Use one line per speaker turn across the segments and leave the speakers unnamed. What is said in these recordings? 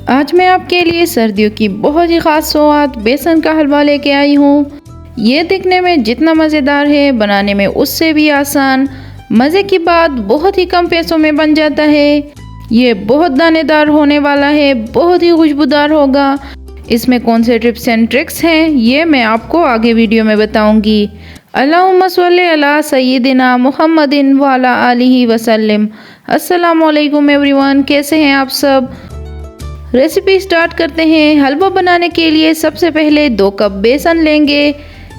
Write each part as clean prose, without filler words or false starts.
आज मैं आपके लिए सर्दियों की बहुत ही ख़ास स्वाद बेसन का हलवा लेके आई हूँ। ये दिखने में जितना मज़ेदार है, बनाने में उससे भी आसान। मज़े की बात, बहुत ही कम पैसों में बन जाता है। ये बहुत दानेदार होने वाला है, बहुत ही खुशबूदार होगा। इसमें कौन से टिप्स एंड ट्रिक्स हैं, ये मैं आपको आगे वीडियो में बताऊंगी। अल्लाहुम्मा सल्ली अला सय्यिदिना मुहम्मदिन व अला आलिहि वसल्लम। अस्सलामु अलैकुम एवरीवन, कैसे हैं आप सब। रेसिपी स्टार्ट करते हैं। हलवा बनाने के लिए सबसे पहले 2 कप बेसन लेंगे।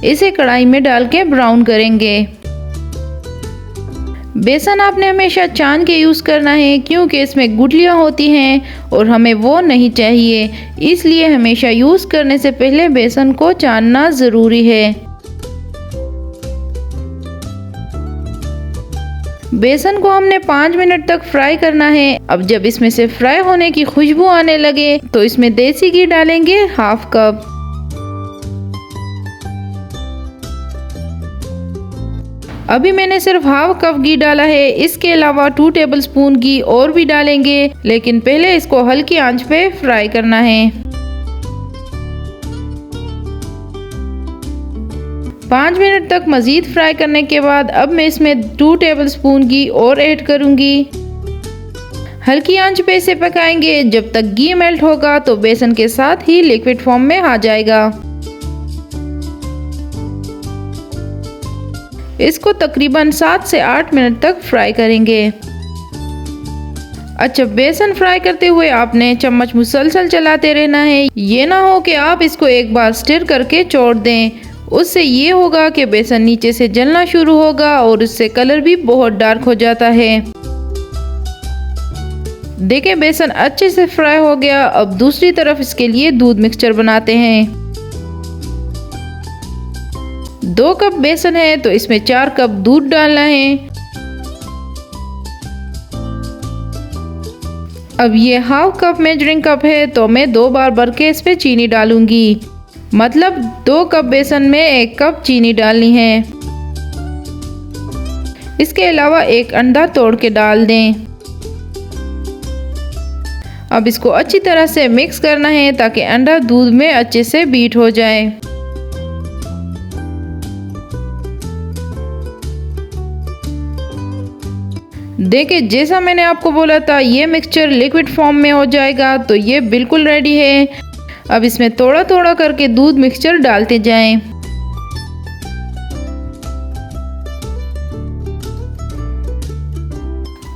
इसे कढ़ाई में डाल के ब्राउन करेंगे। बेसन आपने हमेशा छान के यूज़ करना है, क्योंकि इसमें गुठलियाँ होती हैं और हमें वो नहीं चाहिए। इसलिए हमेशा यूज़ करने से पहले बेसन को छानना ज़रूरी है। बेसन को हमने 5 मिनट तक फ्राई करना है। अब जब इसमें से फ्राई होने की खुशबू आने लगे तो इसमें देसी घी डालेंगे ½ कप। अभी मैंने सिर्फ ½ कप घी डाला है। इसके अलावा 2 टेबलस्पून घी और भी डालेंगे, लेकिन पहले इसको हल्की आंच पे फ्राई करना है। 5 मिनट तक मज़ीद फ्राई करने के बाद अब मैं इसमें 2 टेबलस्पून घी और ऐड करूंगी। हल्की आंच पे इसे पकाएंगे जब तक घी मेल्ट होगा तो बेसन के साथ ही लिक्विड फॉर्म में आ जाएगा। इसको तकरीबन 7 से 8 मिनट तक फ्राई करेंगे। अच्छा, बेसन फ्राई करते हुए आपने चम्मच मुसलसल चलाते रहना है। ये ना हो कि आप इसको एक बार स्टिर करके छोड़ दें। उससे ये होगा कि बेसन नीचे से जलना शुरू होगा और इससे कलर भी बहुत डार्क हो जाता है। देखिए, बेसन अच्छे से फ्राई हो गया। अब दूसरी तरफ इसके लिए दूध मिक्सचर बनाते हैं। 2 कप बेसन है तो इसमें 4 कप दूध डालना है। अब ये ½ कप मेजरिंग कप है तो मैं 2 बार भर के इस पे चीनी डालूंगी। मतलब 2 कप बेसन में 1 कप चीनी डालनी है। इसके अलावा 1 अंडा तोड़ के डाल दें। अब इसको अच्छी तरह से मिक्स करना है ताकि अंडा दूध में अच्छे से बीट हो जाए। देखिए, जैसा मैंने आपको बोला था, ये मिक्सचर लिक्विड फॉर्म में हो जाएगा तो ये बिल्कुल रेडी है। अब इसमें थोड़ा थोड़ा करके दूध मिक्सचर डालते जाएं।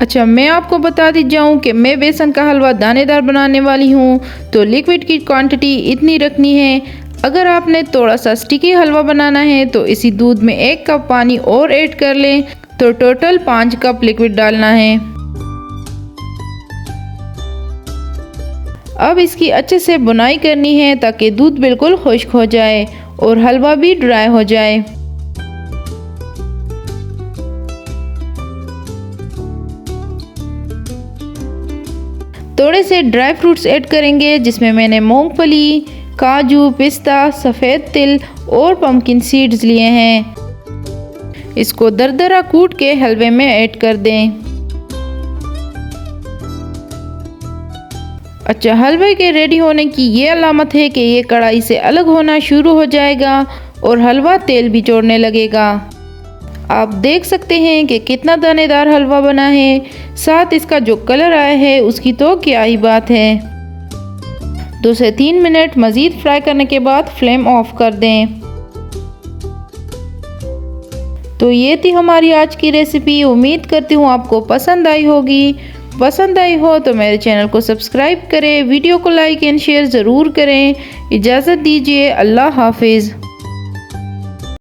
अच्छा, मैं आपको बता दी जाऊं कि मैं बेसन का हलवा दानेदार बनाने वाली हूं, तो लिक्विड की क्वांटिटी इतनी रखनी है। अगर आपने थोड़ा सा स्टिकी हलवा बनाना है तो इसी दूध में 1 कप पानी और ऐड कर लें, तो टोटल 5 कप लिक्विड डालना है। अब इसकी अच्छे से बुनाई करनी है ताकि दूध बिल्कुल खुश्क हो जाए और हलवा भी ड्राई हो जाए। थोड़े से ड्राई फ्रूट्स ऐड करेंगे, जिसमें मैंने मूंगफली, काजू, पिस्ता, सफ़ेद तिल और पम्पकिन सीड्स लिए हैं। इसको दरदरा कूट के हलवे में ऐड कर दें। अच्छा, हलवे के रेडी होने की ये अलामत है कि ये कढ़ाई से अलग होना शुरू हो जाएगा और हलवा तेल भी छोड़ने लगेगा। आप देख सकते हैं कि कितना दानेदार हलवा बना है। साथ इसका जो कलर आया है उसकी तो क्या ही बात है। 2 से 3 मिनट मज़ीद फ्राई करने के बाद फ्लेम ऑफ कर दें। तो ये थी हमारी आज की रेसिपी। उम्मीद करती हूँ आपको पसंद आई होगी। पसंद आई हो तो मेरे चैनल को सब्सक्राइब करें, वीडियो को लाइक एंड शेयर ज़रूर करें। इजाज़त दीजिए, अल्लाह हाफिज़।